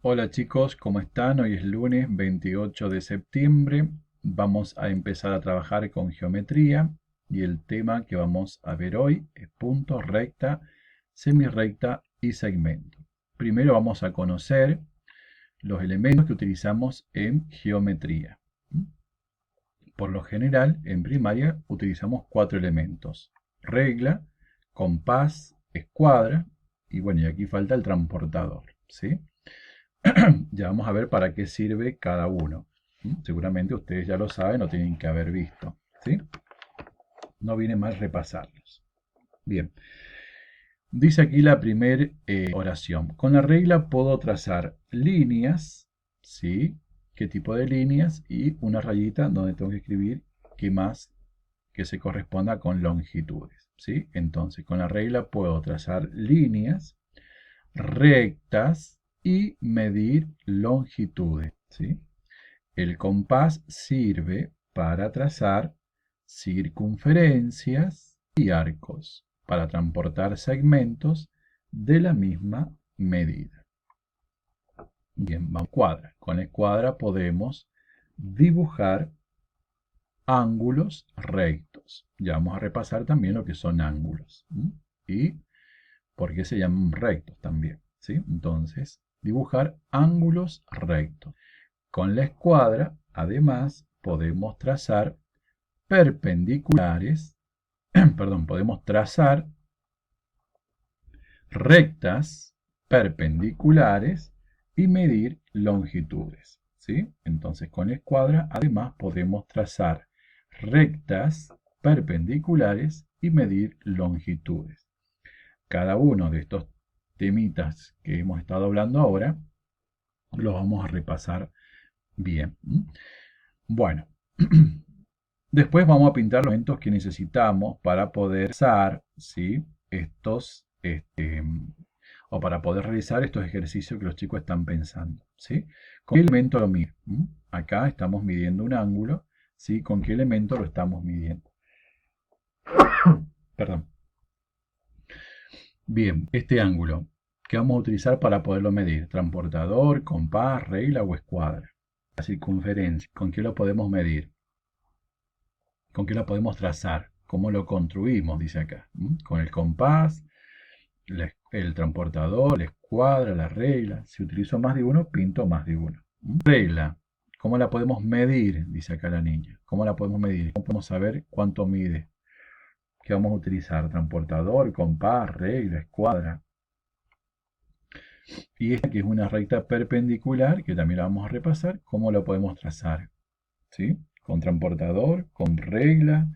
Hola chicos, ¿cómo están? Hoy es lunes 28 de septiembre. Vamos a empezar a trabajar con geometría y el tema que vamos a ver hoy es punto, recta, semirrecta y segmento. Primero vamos a conocer los elementos que utilizamos en geometría. Por lo general, en primaria utilizamos 4 elementos: regla, compás, escuadra y bueno, y aquí falta el transportador, ¿sí? Ya vamos a ver para qué sirve cada uno. Seguramente ustedes ya lo saben o tienen que haber visto, ¿sí? No viene mal repasarlos. Bien, dice aquí la primera oración. Con la regla puedo trazar líneas, ¿sí? ¿Qué tipo de líneas? Y una rayita donde tengo que escribir qué más que se corresponda con longitudes, ¿sí? Entonces, con la regla puedo trazar líneas rectas y medir longitudes, ¿sí? El compás sirve para trazar circunferencias y arcos, para transportar segmentos de la misma medida. Bien, vamos a escuadra. Con la escuadra podemos dibujar ángulos rectos. Ya vamos a repasar también lo que son ángulos. Y por qué se llaman rectos también, ¿sí? Entonces, dibujar ángulos rectos. Con la escuadra, además, podemos trazar perpendiculares, perdón, podemos trazar rectas perpendiculares y medir longitudes, ¿sí? Entonces, con la escuadra, además, podemos trazar rectas perpendiculares y medir longitudes. Cada uno de estos temitas que hemos estado hablando ahora, los vamos a repasar bien. Bueno, después vamos a pintar los elementos que necesitamos para poder usar, ¿sí? O para poder realizar estos ejercicios que los chicos están pensando, ¿sí? ¿Con qué elemento lo mido? Acá estamos midiendo un ángulo, ¿sí? ¿Con qué elemento lo estamos midiendo? Perdón. Bien, este ángulo que vamos a utilizar para poderlo medir: transportador, compás, regla o escuadra. La circunferencia, ¿con qué lo podemos medir? ¿Con qué lo podemos trazar? ¿Cómo lo construimos? Dice acá. Con el compás, el transportador, la escuadra, la regla. Si utilizo más de uno, pinto más de uno. Regla. ¿Cómo la podemos medir? Dice acá la niña. ¿Cómo la podemos medir? ¿Cómo podemos saber cuánto mide? ¿Qué vamos a utilizar? Transportador, compás, regla, escuadra. Y esta que es una recta perpendicular, que también la vamos a repasar, ¿cómo lo podemos trazar? ¿Sí? Con transportador, con regla,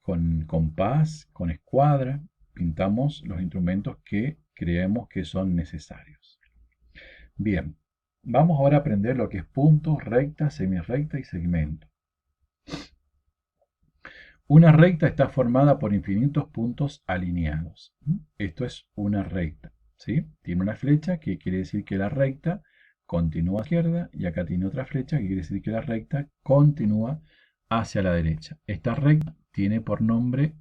con compás, con escuadra. Pintamos los instrumentos que creemos que son necesarios. Bien, vamos ahora a aprender lo que es punto, recta, semirrecta y segmento. Una recta está formada por infinitos puntos alineados. Esto es una recta, ¿sí? Tiene una flecha que quiere decir que la recta continúa a la izquierda y acá tiene otra flecha que quiere decir que la recta continúa hacia la derecha. Esta recta tiene por nombre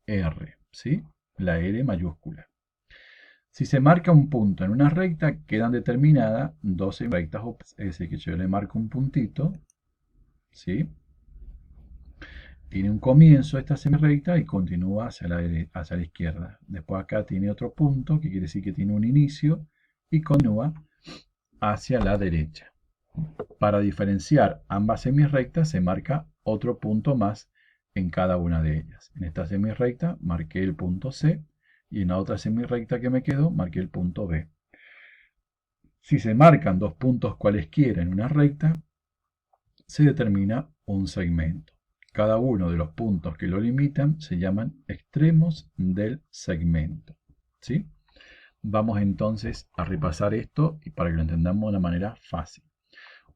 R, ¿sí? La R mayúscula. Si se marca un punto en una recta, quedan determinadas dos rectas, es decir, que yo le marco un puntito, ¿sí? Tiene un comienzo esta semirrecta y continúa hacia la izquierda. Después acá tiene otro punto, que quiere decir que tiene un inicio, y continúa hacia la derecha. Para diferenciar ambas semirrectas se marca otro punto más en cada una de ellas. En esta semirrecta marqué el punto C y en la otra semirrecta que me quedó marqué el punto B. Si se marcan dos puntos cualesquiera en una recta, se determina un segmento. Cada uno de los puntos que lo limitan se llaman extremos del segmento, ¿sí? Vamos entonces a repasar esto y para que lo entendamos de una manera fácil.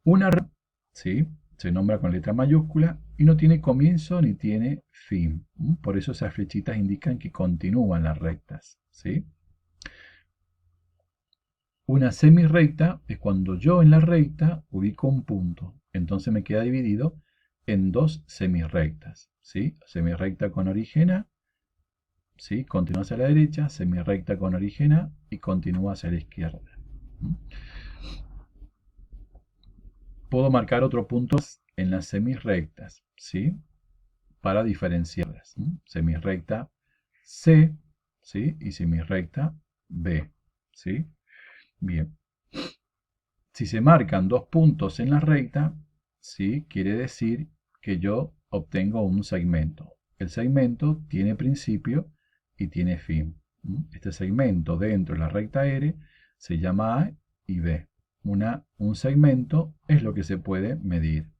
Una recta, ¿sí?, se nombra con letra mayúscula y no tiene comienzo ni tiene fin. Por eso esas flechitas indican que continúan las rectas, ¿sí? Una semirrecta es cuando yo en la recta ubico un punto. Entonces me queda dividido en dos semirrectas, ¿sí? Semirrecta con origen A, ¿sí?, continúa hacia la derecha, semirrecta con origen A y continúa hacia la izquierda. puedo marcar otro punto en las semirrectas, ¿sí? Para diferenciarlas. Semirrecta C, ¿sí? Y semirrecta B, ¿sí? Bien. Si se marcan dos puntos en la recta, ¿sí? Quiere decir que yo obtengo un segmento. El segmento tiene principio y tiene fin. Este segmento dentro de la recta R se llama A y B. Un segmento es lo que se puede medir.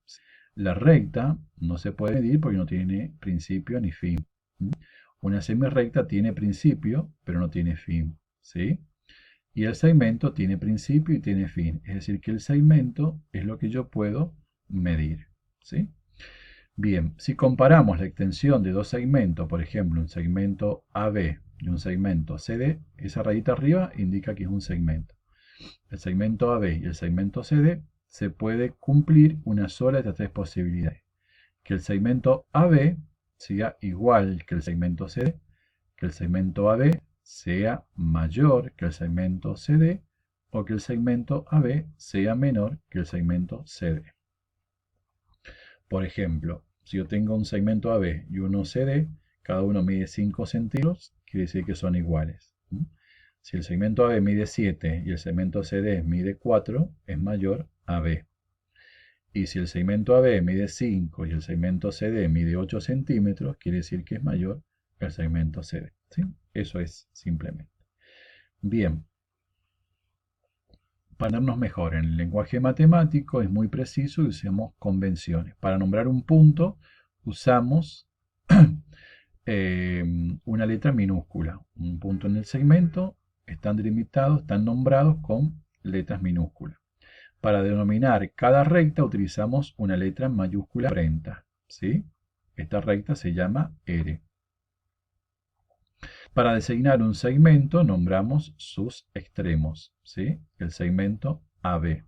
La recta no se puede medir porque no tiene principio ni fin. Una semirrecta tiene principio, pero no tiene fin, ¿sí? Y el segmento tiene principio y tiene fin. Es decir, que el segmento es lo que yo puedo medir, ¿sí? Bien, si comparamos la extensión de dos segmentos, por ejemplo, un segmento AB y un segmento CD, esa rayita arriba indica que es un segmento. El segmento AB y el segmento CD se puede cumplir una sola de estas tres posibilidades. Que el segmento AB sea igual que el segmento CD, que el segmento AB sea mayor que el segmento CD o que el segmento AB sea menor que el segmento CD. Por ejemplo, si yo tengo un segmento AB y uno CD, cada uno mide 5 centímetros, quiere decir que son iguales. Si el segmento AB mide 7 y el segmento CD mide 4, es mayor a B. Y si el segmento AB mide 5 y el segmento CD mide 8 centímetros, quiere decir que es mayor que el segmento CD. ¿Sí? Eso es simplemente. Bien. Para darnos mejor en el lenguaje matemático es muy preciso y usamos convenciones. Para nombrar un punto usamos una letra minúscula. Un punto en el segmento están delimitados, están nombrados con letras minúsculas. Para denominar cada recta utilizamos una letra mayúscula frente, ¿sí? Esta recta se llama R. Para designar un segmento nombramos sus extremos, ¿sí? El segmento AB.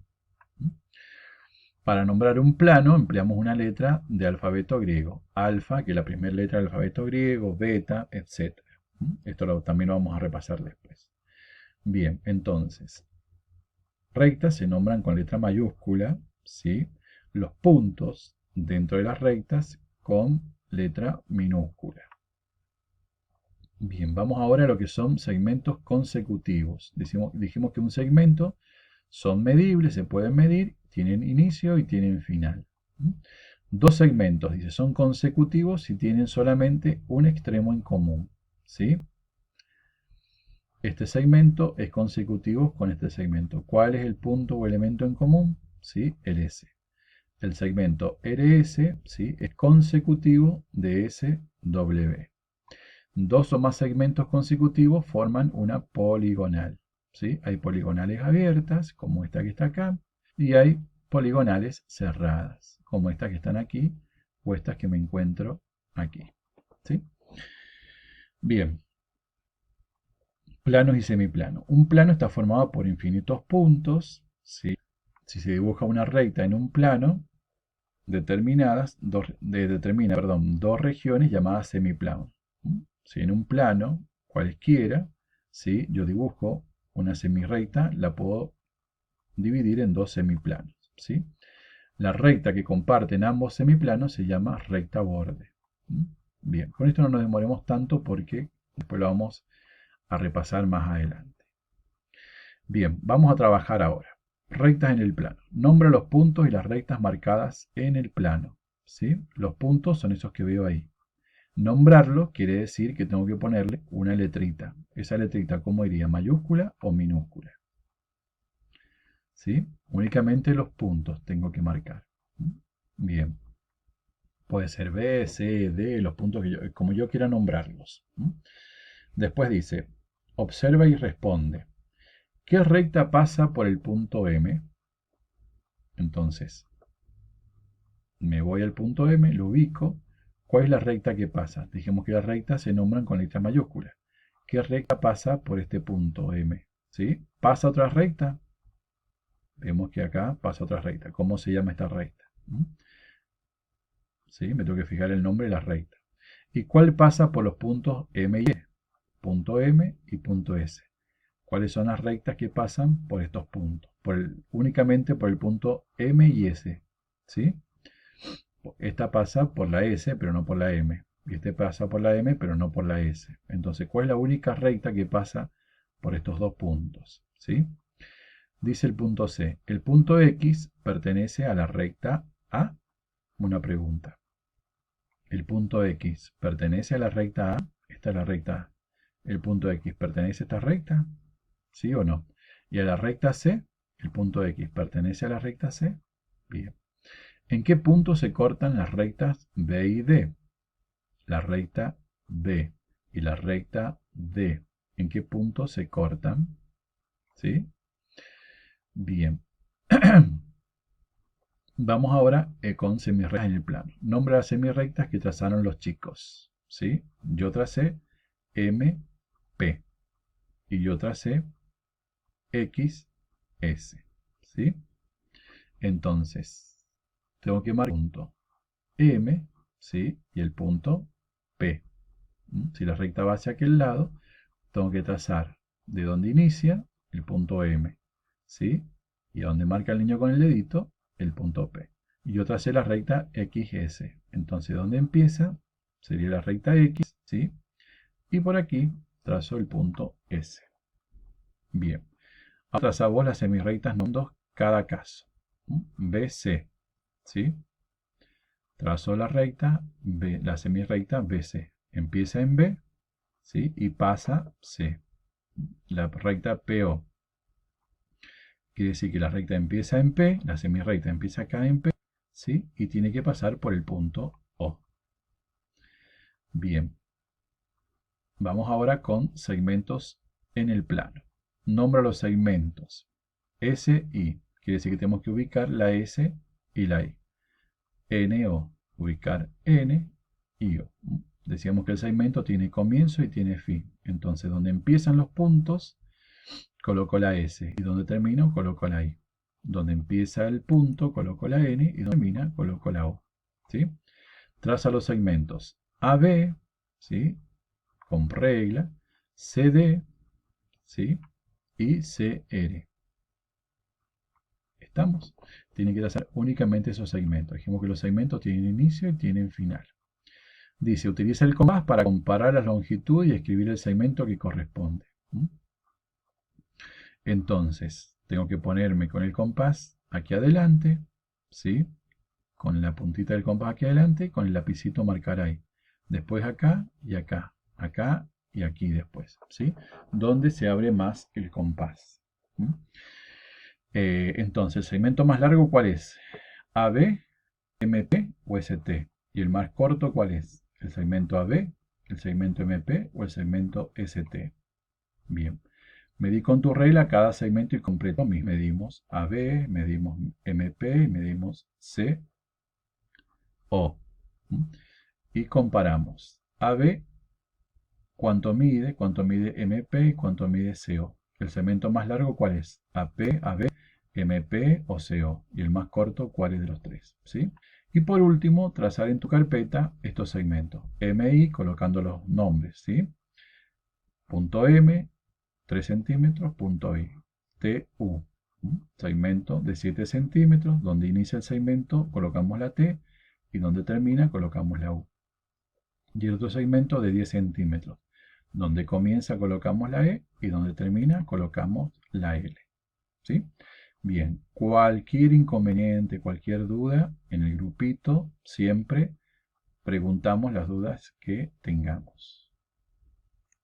Para nombrar un plano empleamos una letra de alfabeto griego. Alfa, que es la primera letra del alfabeto griego, beta, etc. Esto también lo vamos a repasar después. Bien, entonces, rectas se nombran con letra mayúscula, ¿sí? Los puntos dentro de las rectas con letra minúscula. Bien, vamos ahora a lo que son segmentos consecutivos. Dijimos que un segmento son medibles, se pueden medir, tienen inicio y tienen final. Dos segmentos, dice, son consecutivos si tienen solamente un extremo en común, ¿sí? Este segmento es consecutivo con este segmento. ¿Cuál es el punto o elemento en común? ¿Sí? El S. El segmento RS, ¿sí? Es consecutivo de SW. Dos o más segmentos consecutivos forman una poligonal, ¿sí? Hay poligonales abiertas, como esta que está acá, y hay poligonales cerradas, como estas que están aquí, o estas que me encuentro aquí, ¿sí? Bien. Planos y semiplanos. Un plano está formado por infinitos puntos, ¿sí? Si se dibuja una recta en un plano, determina dos regiones llamadas semiplanos. Si en un plano, cualesquiera, ¿sí? Yo dibujo una semirrecta, la puedo dividir en dos semiplanos, ¿sí? La recta que comparten ambos semiplanos se llama recta borde. Bien, con esto no nos demoremos tanto porque después lo vamos a repasar más adelante. Bien, vamos a trabajar ahora. Rectas en el plano. Nombra los puntos y las rectas marcadas en el plano, ¿sí? Los puntos son esos que veo ahí. Nombrarlo quiere decir que tengo que ponerle una letrita. Esa letrita, ¿cómo iría? ¿Mayúscula o minúscula? ¿Sí? Únicamente los puntos tengo que marcar. Bien. Puede ser B, C, D, los puntos como yo quiera nombrarlos. Después dice, observa y responde. ¿Qué recta pasa por el punto M? Entonces, me voy al punto M, lo ubico. ¿Cuál es la recta que pasa? Dijimos que las rectas se nombran con letra mayúscula. ¿Qué recta pasa por este punto M? ¿Sí? ¿Pasa otra recta? Vemos que acá pasa otra recta. ¿Cómo se llama esta recta? ¿Sí? Me tengo que fijar el nombre de la recta. ¿Y cuál pasa por los puntos M y E? Punto M y punto S. ¿Cuáles son las rectas que pasan por estos puntos? Únicamente por el punto M y S, ¿sí? Esta pasa por la S, pero no por la M. Y este pasa por la M, pero no por la S. Entonces, ¿cuál es la única recta que pasa por estos dos puntos? ¿Sí? Dice el punto C. El punto X pertenece a la recta A. Una pregunta. El punto X pertenece a la recta A. Esta es la recta A. ¿El punto X pertenece a esta recta? ¿Sí o no? Y a la recta C, el punto X pertenece a la recta C. Bien. ¿En qué punto se cortan las rectas B y D? La recta B y la recta D. ¿En qué punto se cortan? ¿Sí? Bien. Vamos ahora con semirrectas en el plano. Nombra las semirrectas que trazaron los chicos. ¿Sí? Yo tracé MP y yo tracé XS. ¿Sí? Entonces, tengo que marcar el punto M, ¿sí? Y el punto P. Si la recta va hacia aquel lado, tengo que trazar de donde inicia el punto M, ¿sí? Y a donde marca el niño con el dedito, el punto P. Y yo tracé la recta XS. Entonces, donde empieza sería la recta X, ¿sí? Y por aquí trazo el punto S. Bien. Ahora trazamos las semirrectas nombres cada caso. BC, ¿sí? Trazo la recta, la semirrecta BC. Empieza en B, ¿sí? Y pasa C. La recta PO. Quiere decir que la recta empieza en P, la semirrecta empieza acá en P, ¿sí? Y tiene que pasar por el punto O. Bien. Vamos ahora con segmentos en el plano. Nombra los segmentos S, I. Quiere decir que tenemos que ubicar la S y la I. NO. Ubicar N y O. Decíamos que el segmento tiene comienzo y tiene fin. Entonces, donde empiezan los puntos, coloco la S. Y donde termino, coloco la I. Donde empieza el punto, coloco la N. Y donde termina, coloco la O. ¿Sí? Traza los segmentos AB, ¿sí? Con regla. CD, ¿sí? Y CR. ¿Estamos? Tiene que trazar únicamente esos segmentos. Dijimos que los segmentos tienen inicio y tienen final. Dice, utiliza el compás para comparar las longitudes y escribir el segmento que corresponde. Entonces, tengo que ponerme con el compás aquí adelante, ¿sí? Con la puntita del compás aquí adelante, con el lapicito marcar ahí. Después acá y acá, acá y aquí después, ¿sí? Donde se abre más el compás. Entonces, el segmento más largo, ¿cuál es? AB, MP o ST. ¿Y el más corto cuál es? ¿El segmento AB, el segmento MP o el segmento ST? Bien. Medí con tu regla cada segmento y completo. Medimos AB, medimos MP y medimos CO. Y comparamos. AB, cuánto mide MP y cuánto mide CO. ¿El segmento más largo cuál es? AP, AB, MP o CO. Y el más corto, ¿cuál es de los tres? ¿Sí? Y por último, trazar en tu carpeta estos segmentos. MI, colocando los nombres, ¿sí? Punto M, 3 centímetros, punto I. TU, segmento de 7 centímetros, donde inicia el segmento colocamos la T y donde termina colocamos la U. Y el otro segmento de 10 centímetros, donde comienza colocamos la E y donde termina colocamos la L. ¿Sí? Bien, cualquier inconveniente, cualquier duda, en el grupito siempre preguntamos las dudas que tengamos.